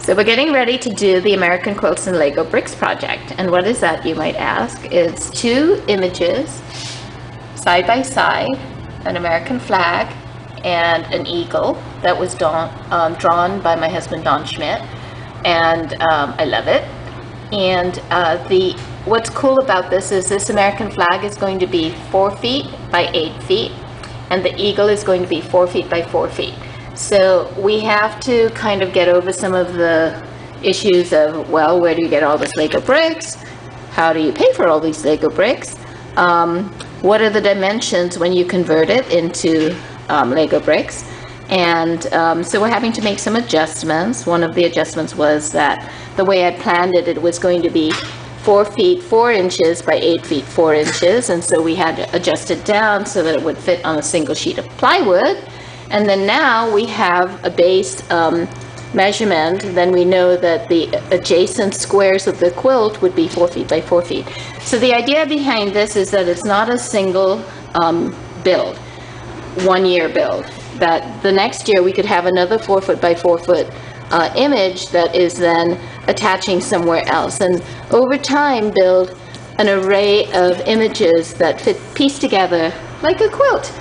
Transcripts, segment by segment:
So we're getting ready to do the American Quilts and Lego Bricks project. And what is that, you might ask? It's two images side by side, an American flag and an eagle that was drawn by my husband Don Schmidt, and I love it. And what's cool about this is this American flag is going to be 4 feet by 8 feet, and the eagle is going to be 4 feet by 4 feet. So we have to kind of get over some of the issues of, well, where do you get all this Lego bricks? How do you pay for all these Lego bricks? What are the dimensions when you convert it into Lego bricks? And so we're having to make some adjustments. One of the adjustments was that the way I planned it, it was going to be 4 feet 4 inches by 8 feet 4 inches, and so we had to adjust it down so that it would fit on a single sheet of plywood. And then now we have a base measurement. Then we know that the adjacent squares of the quilt would be 4 feet by 4 feet. So the idea behind this is that it's not a single build, 1 year build. That the next year we could have another 4 foot by 4 foot image that is then attaching somewhere else, and over time build an array of images that piece together like a quilt.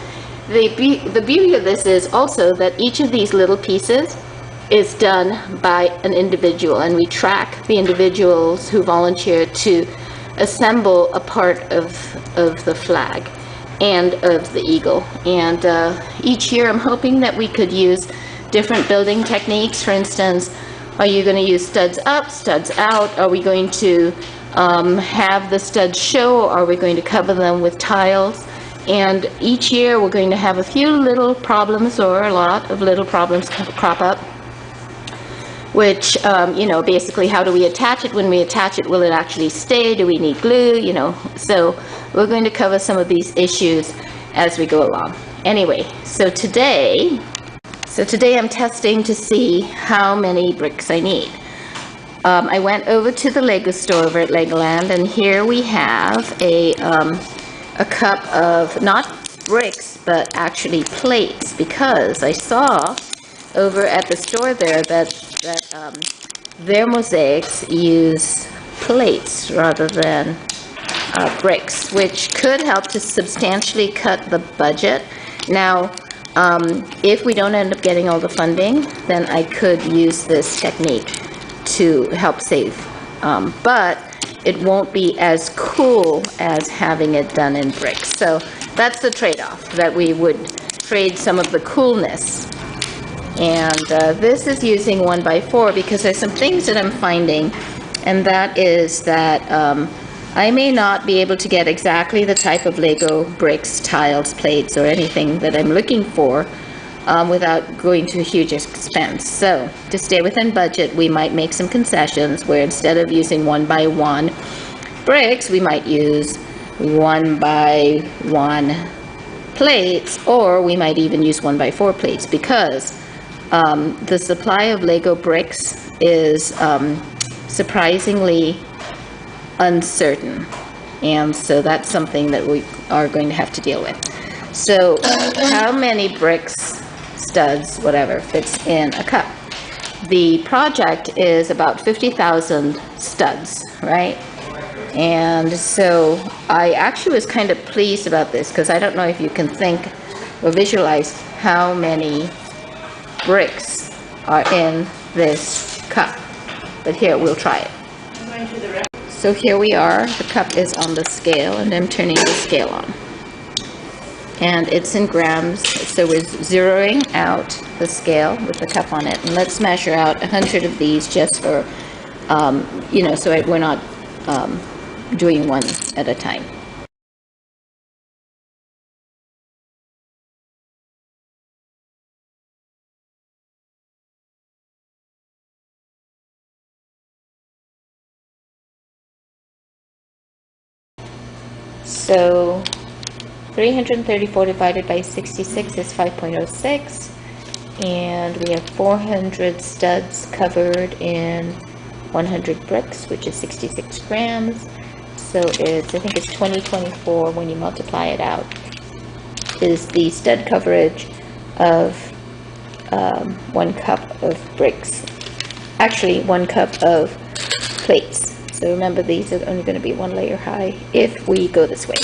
The beauty of this is also that each of these little pieces is done by an individual, and we track the individuals who volunteered to assemble a part of the flag and of the eagle. And each year I'm hoping that we could use different building techniques. For instance, are you going to use studs up, studs out? Are we going to have the studs show, or are we going to cover them with tiles? And each year we're going to have a few little problems, or a lot of little problems crop up, which, basically, how do we attach it? When we attach it, will it actually stay? Do we need glue? So we're going to cover some of these issues as we go along. Anyway, so today I'm testing to see how many bricks I need. I went over to the Lego store over at Legoland, and here we have a cup of not bricks but actually plates, because I saw over at the store there that their mosaics use plates rather than bricks, which could help to substantially cut the budget. Now, if we don't end up getting all the funding, then I could use this technique to help save, but it won't be as cool as having it done in bricks. So that's the trade-off, that we would trade some of the coolness. And this is using 1x4 because there's some things that I'm finding, and that is that I may not be able to get exactly the type of Lego bricks, tiles, plates, or anything that I'm looking for without going to a huge expense. So to stay within budget, we might make some concessions where instead of using 1x1 bricks, we might use 1x1 plates, or we might even use 1x4 plates, because the supply of Lego bricks is surprisingly uncertain, and so that's something that we are going to have to deal with. So how many bricks, studs, whatever, fits in a cup? The project is about 50,000 studs, right? And so I actually was kind of pleased about this, because I don't know if you can think or visualize how many bricks are in this cup, but here, we'll try it. So here we are, the cup is on the scale, and I'm turning the scale on. And it's in grams, so we're zeroing out the scale with the cup on it. And let's measure out 100 of these just for, so we're not doing one at a time. So 334 divided by 66 is 5.06, and we have 400 studs covered in 100 bricks, which is 66 grams. So I think it's 2024 when you multiply it out, is the stud coverage of 1 cup of bricks. actually 1 cup of plates. So remember, these are only going to be 1 layer high if we go this way.